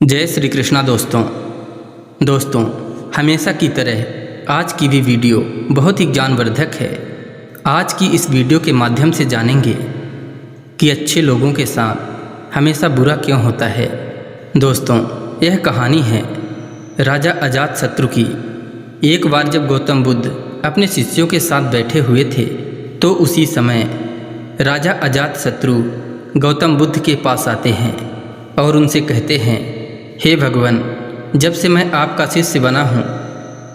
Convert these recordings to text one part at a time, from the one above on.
जय श्री कृष्णा दोस्तों हमेशा की तरह आज की भी वीडियो बहुत ही ज्ञानवर्धक है। आज की इस वीडियो के माध्यम से जानेंगे कि अच्छे लोगों के साथ हमेशा बुरा क्यों होता है। दोस्तों, यह कहानी है राजा अजातशत्रु की। एक बार जब गौतम बुद्ध अपने शिष्यों के साथ बैठे हुए थे तो उसी समय राजा अजातशत्रु गौतम बुद्ध के पास आते हैं और उनसे कहते हैं, हे भगवान, जब से मैं आपका शिष्य बना हूँ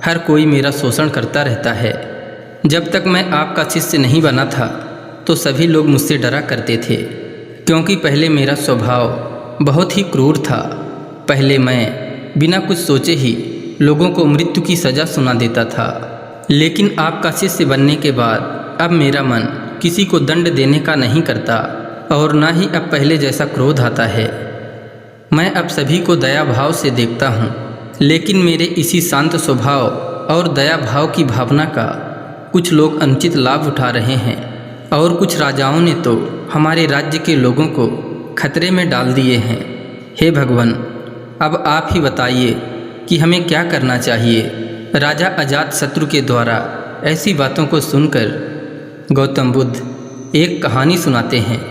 हर कोई मेरा शोषण करता रहता है। जब तक मैं आपका शिष्य नहीं बना था तो सभी लोग मुझसे डरा करते थे, क्योंकि पहले मेरा स्वभाव बहुत ही क्रूर था। पहले मैं बिना कुछ सोचे ही लोगों को मृत्यु की सज़ा सुना देता था, लेकिन आपका शिष्य बनने के बाद अब मेरा मन किसी को दंड देने का नहीं करता और ना ही अब पहले जैसा क्रोध आता है। मैं अब सभी को दया भाव से देखता हूँ, लेकिन मेरे इसी शांत स्वभाव और दया भाव की भावना का कुछ लोग अनुचित लाभ उठा रहे हैं और कुछ राजाओं ने तो हमारे राज्य के लोगों को खतरे में डाल दिए हैं। हे भगवान, अब आप ही बताइए कि हमें क्या करना चाहिए। राजा अजातशत्रु के द्वारा ऐसी बातों को सुनकर गौतम बुद्ध एक कहानी सुनाते हैं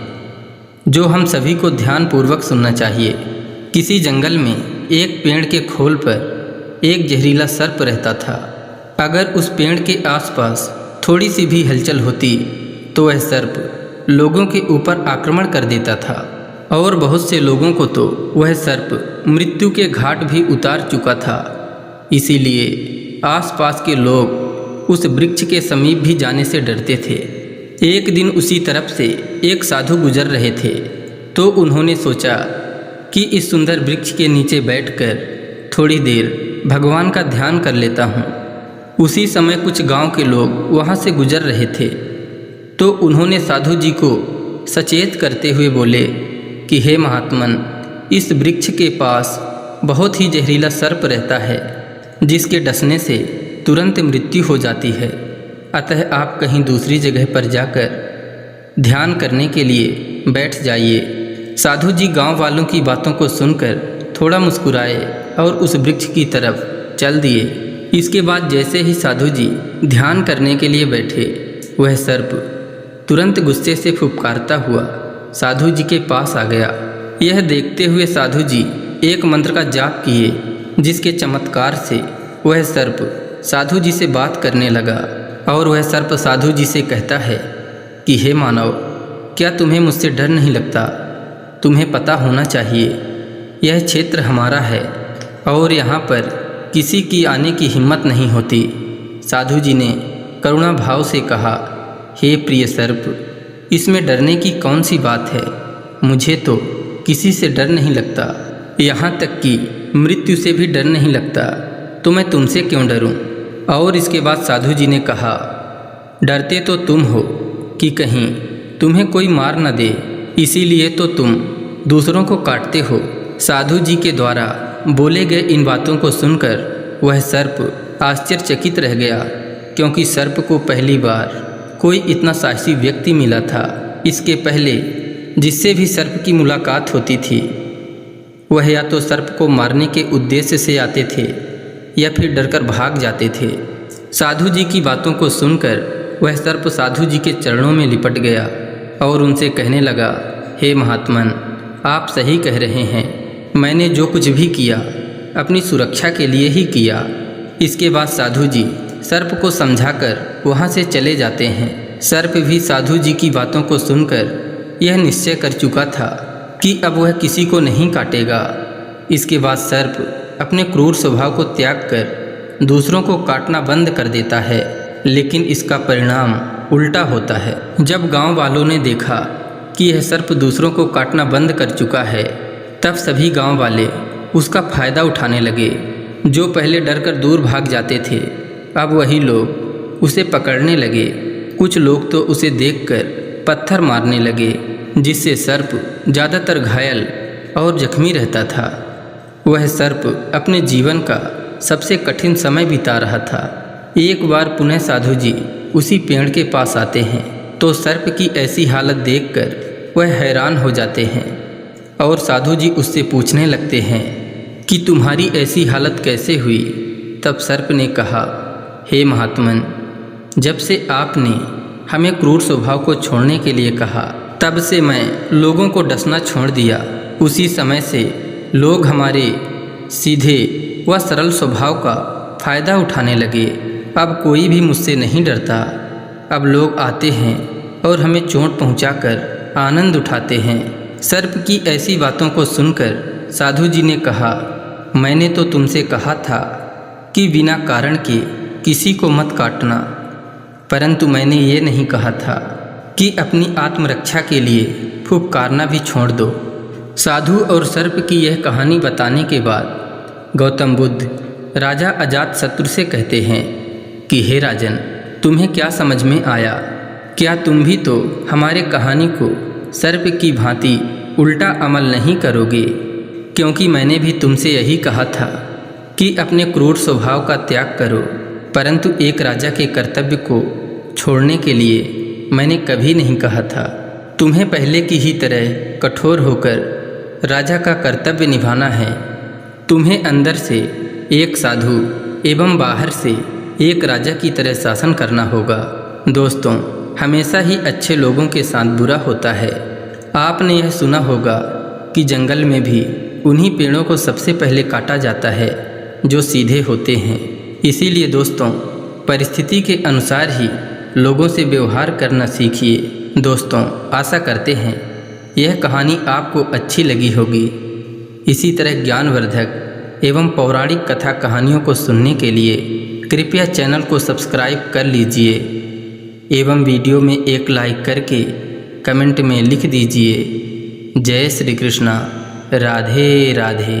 जो हम सभी को ध्यानपूर्वक सुनना चाहिए। किसी जंगल में एक पेड़ के खोल पर एक जहरीला सर्प रहता था। अगर उस पेड़ के आसपास थोड़ी सी भी हलचल होती तो वह सर्प लोगों के ऊपर आक्रमण कर देता था और बहुत से लोगों को तो वह सर्प मृत्यु के घाट भी उतार चुका था। इसीलिए आसपास के लोग उस वृक्ष के समीप भी जाने से डरते थे। एक दिन उसी तरफ से एक साधु गुजर रहे थे तो उन्होंने सोचा कि इस सुंदर वृक्ष के नीचे बैठकर थोड़ी देर भगवान का ध्यान कर लेता हूँ। उसी समय कुछ गांव के लोग वहाँ से गुजर रहे थे तो उन्होंने साधु जी को सचेत करते हुए बोले कि हे महात्मन, इस वृक्ष के पास बहुत ही जहरीला सर्प रहता है जिसके डसने से तुरंत मृत्यु हो जाती है। अतः आप कहीं दूसरी जगह पर जाकर ध्यान करने के लिए बैठ जाइए। साधु जी गांव वालों की बातों को सुनकर थोड़ा मुस्कुराए और उस वृक्ष की तरफ चल दिए। इसके बाद जैसे ही साधु जी ध्यान करने के लिए बैठे, वह सर्प तुरंत गुस्से से फुफकारता हुआ साधु जी के पास आ गया। यह देखते हुए साधु जी एक मंत्र का जाप किए, जिसके चमत्कार से वह सर्प साधु जी से बात करने लगा और वह सर्प साधु जी से कहता है कि हे मानव, क्या तुम्हें मुझसे डर नहीं लगता? तुम्हें पता होना चाहिए यह क्षेत्र हमारा है और यहाँ पर किसी की आने की हिम्मत नहीं होती। साधु जी ने करुणा भाव से कहा, हे प्रिय सर्प, इसमें डरने की कौन सी बात है? मुझे तो किसी से डर नहीं लगता, यहाँ तक कि मृत्यु से भी डर नहीं लगता, तो मैं तुमसे क्यों डरूं? और इसके बाद साधु जी ने कहा, डरते तो तुम हो कि कहीं तुम्हें कोई मार न दे, इसीलिए तो तुम दूसरों को काटते हो। साधु जी के द्वारा बोले गए इन बातों को सुनकर वह सर्प आश्चर्यचकित रह गया, क्योंकि सर्प को पहली बार कोई इतना साहसी व्यक्ति मिला था। इसके पहले जिससे भी सर्प की मुलाकात होती थी वह या तो सर्प को मारने के उद्देश्य से आते थे या फिर डरकर भाग जाते थे। साधु जी की बातों को सुनकर वह सर्प साधु जी के चरणों में लिपट गया और उनसे कहने लगा, हे महात्मन, आप सही कह रहे हैं। मैंने जो कुछ भी किया अपनी सुरक्षा के लिए ही किया। इसके बाद साधु जी सर्प को समझाकर वहाँ से चले जाते हैं। सर्प भी साधु जी की बातों को सुनकर यह निश्चय कर चुका था कि अब वह किसी को नहीं काटेगा। इसके बाद सर्प अपने क्रूर स्वभाव को त्याग कर दूसरों को काटना बंद कर देता है, लेकिन इसका परिणाम उल्टा होता है। जब गांव वालों ने देखा कि यह सर्प दूसरों को काटना बंद कर चुका है, तब सभी गांव वाले उसका फ़ायदा उठाने लगे। जो पहले डरकर दूर भाग जाते थे, अब वही लोग उसे पकड़ने लगे। कुछ लोग तो उसे देखकर पत्थर मारने लगे, जिससे सर्प ज़्यादातर घायल और जख्मी रहता था। वह सर्प अपने जीवन का सबसे कठिन समय बिता रहा था। एक बार पुनः साधु जी उसी पेड़ के पास आते हैं तो सर्प की ऐसी हालत देखकर वह हैरान हो जाते हैं और साधु जी उससे पूछने लगते हैं कि तुम्हारी ऐसी हालत कैसे हुई। तब सर्प ने कहा, हे महात्मन, जब से आपने हमें क्रूर स्वभाव को छोड़ने के लिए कहा, तब से मैं लोगों को डसना छोड़ दिया। उसी समय से लोग हमारे सीधे व सरल स्वभाव का फ़ायदा उठाने लगे। अब कोई भी मुझसे नहीं डरता। अब लोग आते हैं और हमें चोट पहुंचाकर आनंद उठाते हैं। सर्प की ऐसी बातों को सुनकर साधु जी ने कहा, मैंने तो तुमसे कहा था कि बिना कारण के किसी को मत काटना, परंतु मैंने ये नहीं कहा था कि अपनी आत्मरक्षा के लिए फुफकारना भी छोड़ दो। साधु और सर्प की यह कहानी बताने के बाद गौतम बुद्ध राजा अजातशत्रु से कहते हैं कि हे राजन, तुम्हें क्या समझ में आया? क्या तुम भी तो हमारे कहानी को सर्प की भांति उल्टा अमल नहीं करोगे? क्योंकि मैंने भी तुमसे यही कहा था कि अपने क्रूर स्वभाव का त्याग करो, परंतु एक राजा के कर्तव्य को छोड़ने के लिए मैंने कभी नहीं कहा था। तुम्हें पहले की ही तरह कठोर होकर राजा का कर्तव्य निभाना है। तुम्हें अंदर से एक साधु एवं बाहर से एक राजा की तरह शासन करना होगा। दोस्तों, हमेशा ही अच्छे लोगों के साथ बुरा होता है। आपने यह सुना होगा कि जंगल में भी उन्हीं पेड़ों को सबसे पहले काटा जाता है जो सीधे होते हैं। इसीलिए दोस्तों, परिस्थिति के अनुसार ही लोगों से व्यवहार करना सीखिए। दोस्तों, आशा करते हैं यह कहानी आपको अच्छी लगी होगी। इसी तरह ज्ञानवर्धक एवं पौराणिक कथा कहानियों को सुनने के लिए कृपया चैनल को सब्सक्राइब कर लीजिए एवं वीडियो में एक लाइक करके कमेंट में लिख दीजिए, जय श्री कृष्णा, राधे राधे।